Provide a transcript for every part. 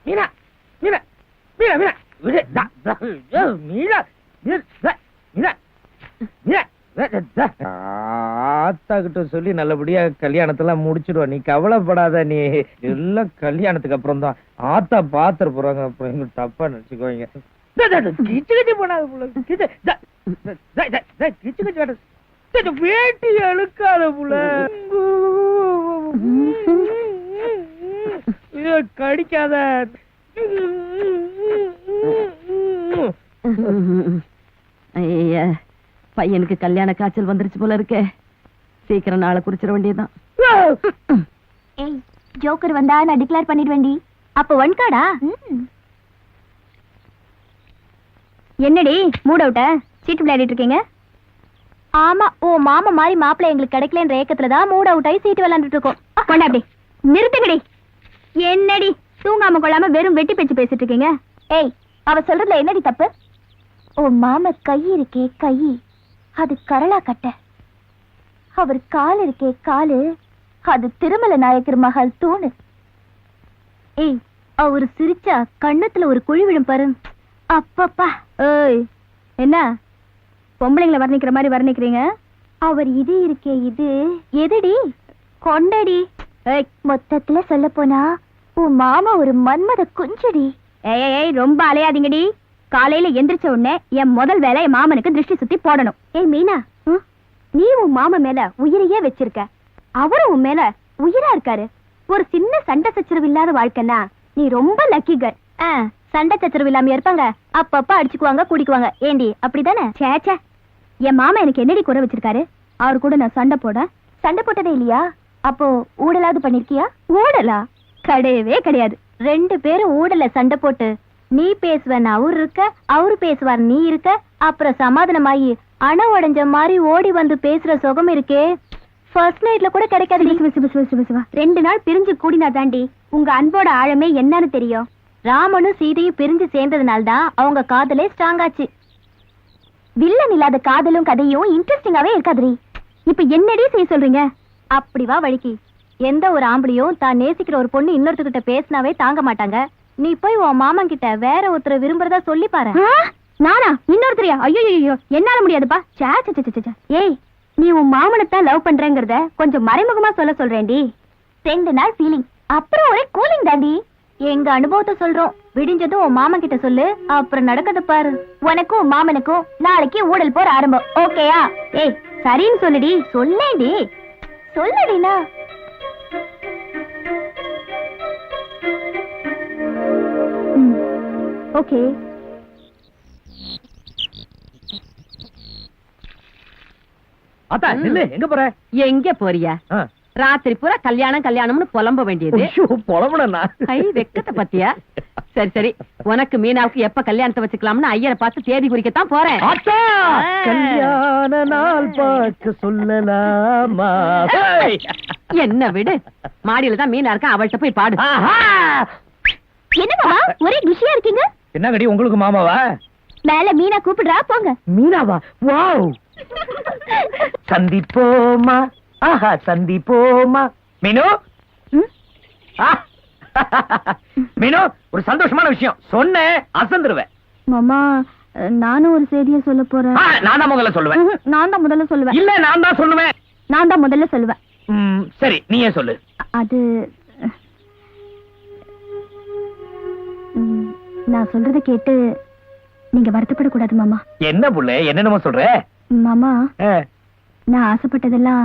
மீனா மீனா மீனா மீனா மீனா ஆத்தா கிட்ட சொல்லி நல்லபடியா கல்யாணத்தெல்லாம் முடிச்சிடுவா, நீ கவலைப்படாத. நீ எல்லாம் கல்யாணத்துக்கு அப்புறம் தான் ஆத்தா பாத்துட்டு போறாங்க, அப்புறம் எங்க தப்பா நினைச்சுக்கோங்க. கிச்சு கிச்சு போனாது கிச்சு கிச்சு வேட்டி அழுக்காத புள்ள, கடிக்காத. ஐயா, பையனுக்கு கல்யாண காய்ச்சல் வந்துருச்சு போல இருக்கே, சீக்கிரம் நாளை குறிச்சிட வேண்டியதுதான். ஏய், ஜோக்கர் வந்தா நான் டிக்ளேர் பண்ணிடுவேண்டி. அப்ப ஒன் கார்டா? என்னடி மூட் அவுட்ட சீட்டு விளையாடிட்டு இருக்கீங்க? ஆமா, ஓ மாமா மாதிரி மாப்பிள்ளை எங்களுக்கு கிடைக்கலன்ற ஏக்கத்துலதான் மூட் அவுட் ஆகி சீட்டு விளையாண்டுட்டு இருக்கோம். கொண்டா அப்படி நிறுத்துங்கடி. என்னடி தூங்காம கொள்ளாம வெறும் வெட்டி பேச்சு பேசிட்டு இருக்கீங்க? ஏய், அவ சொல்றதுல என்னடி தப்பு? ஓ மாமா கை இருக்கே கை, அது கரளா கட்ட. அவர் கால் இருக்கே காலு, அது திருமல நாயக்கர் மகள் தூணு. ஏய், அவரு சிரிச்சா கண்ணத்துல ஒரு குழி விழும் பாரு. அப்பப்பா. ஏய், என்ன பொம்பளைங்களை வர்ணிக்கிற மாதிரி வர்ணிக்கிறீங்க? அவர் இது இருக்கே இது எதுடி? கொண்டடி. ஏய், மொத்தத்துல சொல்ல போனா உன் மாமா ஒரு மன்மத குஞ்சடி. ஏய் ரொம்ப அலையாதீங்கடி. காலையில எந்திரிச்ச உடனே என் முதல் வேலை என் மாமனுக்கு திருஷ்டி சுத்தி போடணும். ஏய் மீனா, நீ உன் மாமா மேல உயிரையே வச்சிருக்க, அவரும் உன் மேல உயிரா இருக்காரு. ஒரு சின்ன சண்டை சச்சரவு இல்லாத வாழ்க்கைன்னா நீ ரொம்ப லக்கி கேர்ள். சண்டை சச்சரவு இல்லாம இருப்பாங்க, அப்பப்ப அடிச்சுக்குவாங்க குடிக்குவாங்க. ஏண்டி அப்படிதானே? சேச்சே, என் மாமா எனக்கு என்னடி குறை வச்சிருக்காரு? அவரு கூட நான் சண்டை போட்டதே இல்லையா? அப்போ ஊடலாவது பண்ணிருக்கியா? ஊடலா கிடையவே கிடையாது. 2 பேரும் ஊடல சண்டை போட்டு நீ பேசுவ அவரு இருக்க, அவரு பேசுவார் நீ இருக்க, அப்புறம் சமாதானமாயி அணை உடைஞ்ச மாதிரி ஓடி வந்து பேசுற சுகம் இருக்கே, ஃபர்ஸ்ட் நைட்ல கூட கிடைக்காது. 2 நாள் பிரிஞ்சு கூடினா தாண்டி உங்க அன்போட ஆழமே என்னன்னு தெரியும். ராமனும் சீதையும் பிரிஞ்சு சேர்ந்ததுனால்தான் அவங்க காதலே ஸ்ட்ராங் ஆச்சு. வில்லன் இல்லாத காதலும் கதையும் இன்ட்ரெஸ்டிங்காவே இருக்காதுரி. இப்ப என்னடி செய்ய சொல்றீங்க? அப்படி வா வழிக்கு. எந்த ஒரு ஆம்பளையும் தான் நேசிக்கிற ஒரு பொண்ணு இன்னொருத்தர்கிட்ட பேசினாவே தாங்க மாட்டாங்க. நீ போய் உன் மாமன் கிட்ட வேற ஒருத்தரை விரும்புறதா சொல்லி பாரு. நானா? இன்னொருத்தரையா? ஐயோ, என்னால முடியாதுப்பா. ஏய், நீ உன் மாமனைத்தான் லவ் பண்றேங்கிறத கொஞ்சம் மறைமுகமா சொல்றேன்டி. 2 நாள் ஃபீலிங், அப்புறம் ஒரே கூலிங் தாண்டி. எங்க அனுபவத்தை சொல்றோம். விடிஞ்சதும் உன் மாமன் கிட்ட சொல்லு, அப்புறம் நடக்கத பாரு. உனக்கும் உன் மாமனுக்கும் நாளைக்கு ஊடல் போற ஆரம்பம், ஓகேயா? ஏய் சரின்னு சொல்லுடி. சொல்லேடி, சொல்லுடினா. ஓகே. அத்தா நில்லு, எங்க போற? எங்க போறியா? ராத்திரி பூரா கல்யாணம் கல்யாணம்னு புலம்ப வேண்டியது. புலம்புனா கை வெக்கத்தை பத்தியா? சரி சரி, உனக்கு மீனாவுக்கு எப்ப கல்யாணத்தை வச்சுக்கலாம்னு ஐயரை பார்த்து தேதி குறிக்கத்தான் போறேன். கல்யாண நாள் பார்க்க சொல்லலாமா? என்ன விடு, மாடியில தான் மீனா இருக்கா, அவள்கிட்ட போய் பாடு. என்ன மாமா ஒரே குஷியா இருக்கீங்க? என்ன கடி, உங்களுக்கு மாமாவா? மேல மீனா கூப்பிடுறா, போங்க. மீனாவா? வாவ், சந்திப்போமா? ஆஹா, சந்திப்போமா? மீனு, மீனு, ஒரு சந்தோஷமான விஷயம் சொன்னேன், அசந்துருவேன். மாமா, நானும் ஒரு செய்தியை சொல்ல போறேன். நான் தான் முதல்ல சொல்லுவேன். நான் தான் முதல்ல சொல்லுவேன். இல்ல, நான் தான் சொல்லுவேன். நான் தான் முதல்ல சொல்லுவேன். சரி, நீயே சொல்லு. அது நான் சொல்றத கேட்டு நீங்க வருத்தப்படக்கூடாது மாமா. என்ன புள்ள, என்னென்னமோ சொல்ற? மாமா, நான் ஆசைப்பட்டதெல்லாம்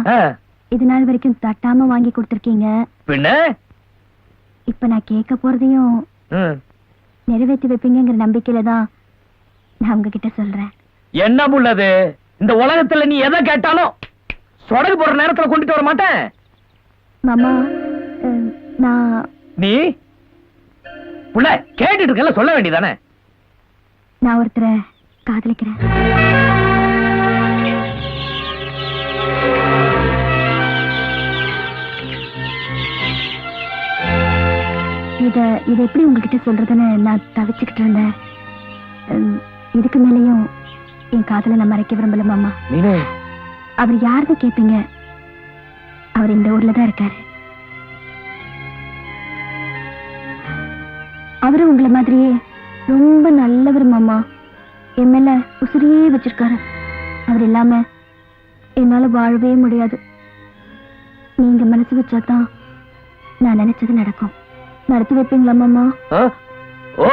இது நாள் வரைக்கும் தட்டாம வாங்கி கொடுத்திருக்கீங்க. பின்ன இப்ப நான் கேட்க போறதையும் நிறைவேற்றி வைப்பீங்கிற நம்பிக்கையில தான் நான் உங்ககிட்ட சொல்றேன். என்ன புள்ளது, இந்த உலகத்துல நீ எதை கேட்டாலும் சொடகு போற நேரத்துல கொண்டுட்டு வர மாட்டேன். மாமா, நான் நீ புள்ள கேட்டுட்டு இருக்கல, சொல்ல வேண்டியதானே? நான் ஒருத்தரை காதலிக்கிறேன். இத எப்படி உங்ககிட்ட சொல்றதுன்னு நான் தவிச்சுக்கிட்டு இருந்தேன். இதுக்கு மேலேயும் என் காதலை நான் மறைக்க விரும்பல மாமா. அவர் யாருன்னு கேட்பீங்க, அவர் இந்த ஊர்ல தான் இருக்காரு. அவரும் உங்களை மாதிரியே ரொம்ப நல்லவர் மாமா. என் மேல உசிரியே வச்சிருக்காரு. அவர் இல்லாம என்னால வாழவே முடியாது. நீங்க மனசு வச்சாதான் நான் நினைச்சது நடக்கும். நடத்தி வைப்பீங்களா மாமா? ஓ,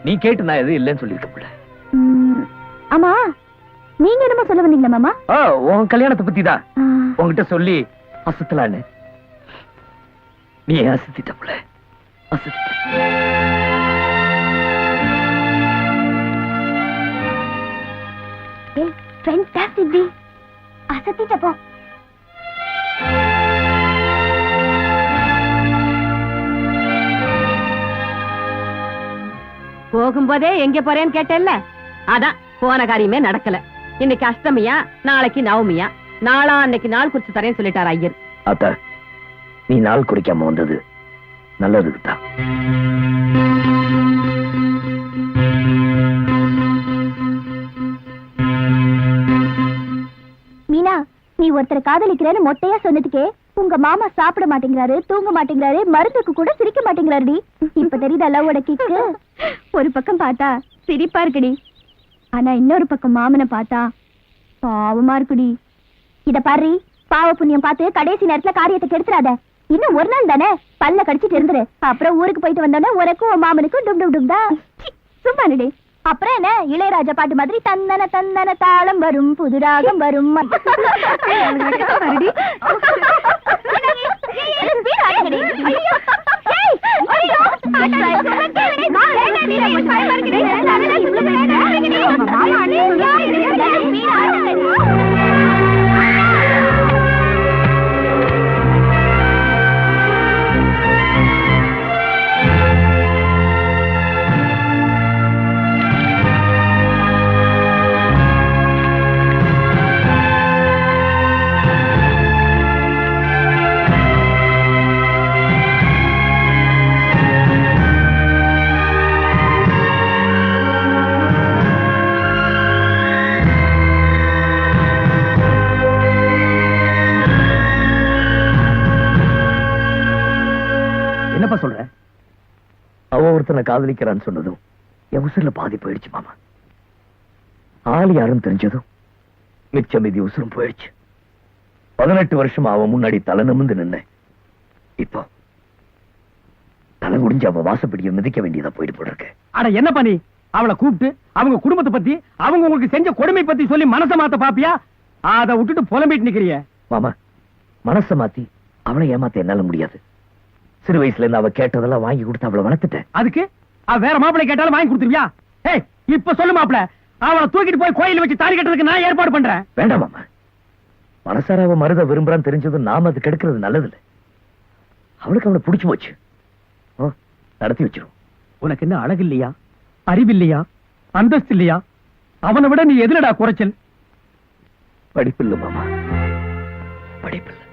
நீ கேட்டு நான் எதுவும் இல்லைன்னு சொல்லிருக்க. ஆமா, நீங்க என்னமா சொல்ல வந்தீங்களா மாமா? உன் கல்யாணத்தை பத்தி தான் உன்கிட்ட சொல்லி அசத்தலான்னு. நீ அசத்திட்ட புள்ள, அசத்திட்ட. ஏய், ஃபேண்டாஸ்டிக் டி. அசத்திட்ட போ. போகும்போதே எங்க போறேன்னு கேட்டேல்ல, அதான் போன காரியமே நடக்கல. இன்னைக்கு அஷ்டமியா, நாளைக்கு நவமியா, நாளா அன்னைக்கு நாள் குறிச்சு தரேன்னு சொல்லிட்டார் ஐயர். அத்த, நீ நாள் குடிக்காம வந்தது நல்லதுக்குதான். மீனா, நீ ஒருத்தரை காதலிக்கிறேன்னு மொட்டையா சொன்னதுக்கே உங்க மாமா சாப்பிட மாட்டேங்கிறாரு, தூங்க மாட்டேங்கிறாரு, மருந்துக்கு கூட சிரிக்க மாட்டேங்கிறாருடி. இப்ப தெரியுதா லவ்வோட கிக்கு? ஒரு பக்கம் பார்த்தா சிரிப்பா இருக்குடி, ஆனா இன்னொரு பக்கம் மாமனை பார்த்தா பாவமா இருக்குடி. இத பாரு, பாவ புண்ணியம் பார்த்து கடைசி நேரத்துல காரியத்தை கெடுத்துறாத. இன்னும் ஒரு நாள் தானே, பல்ல கடிச்சிட்டு இருந்துரு. அப்புறம் ஊருக்கு போயிட்டு வந்தோன்னா உனக்கும் உன் மாமனுக்கும் டும் டும் டும் தான். சும்மா நிடி. அப்புறம் என்ன, இளையராஜா பாட்டு மாதிரி தந்தன தந்தன தாளம் வரும், புது ராகம் வரும். என்னப்பா சொல்ற? அவ ஒருத்தனை காதலிக்கிறான்னு சொன்னதும் என் உசுர்ல பாதி போயிடுச்சு மாமா. ஆள் யாரும் தெரிஞ்சதும் மிச்ச மீதி உசுரும் போயிடுச்சு. 18 வருஷமா அவன் முன்னாடி தலை நிமிர்ந்து நின்ன. இப்போ தலை குடிஞ்சு அவ வாசப்படியை மிதிக்க வேண்டியதா போயிட்டு போட்டிருக்க. அட என்ன பண்ணி அவளை கூப்பிட்டு அவங்க குடும்பத்தை பத்தி, அவங்க உங்களுக்கு செஞ்ச கொடுமை பத்தி சொல்லி மனச மாத்த பாப்பியா? அதை விட்டுட்டு புலம்பிட்டு நிக்கிறிய. மாமா, மனச மாத்தி அவளை ஏமாத்த என்னால முடியாது. சிறு வயசுல இருந்து அவ கேட்டதெல்லாம் வாங்கி கொடுத்து அவளை வளர்த்துட்டேன். அதுக்கு அவ வேற மாப்பிள்ளை கேட்டாலும் வாங்கி கொடுத்துருவியா? ஏய், இப்ப சொல்லு மாப்பிள்ள, அவளை தூக்கிட்டு போய் கோயில் வச்சு தாலி கட்டுறதுக்கு நான் ஏற்பாடு பண்றேன். வேண்டாம் மாமா, மனசார அவ மருத விரும்புறான்னு தெரிஞ்சதும் நாம அது கெடுக்கிறது நல்லதில்ல. அவளுக்கு அவளை பிடிச்சு போச்சு, நடத்தி வச்சிரும். உனக்கு என்ன அழகு இல்லையா, அறிவு இல்லையா, அந்தஸ்து இல்லையா? அவனை விட நீ எதுலடா குறைச்சல்? படிப்பில்லை மாமா, படிப்பில்லை.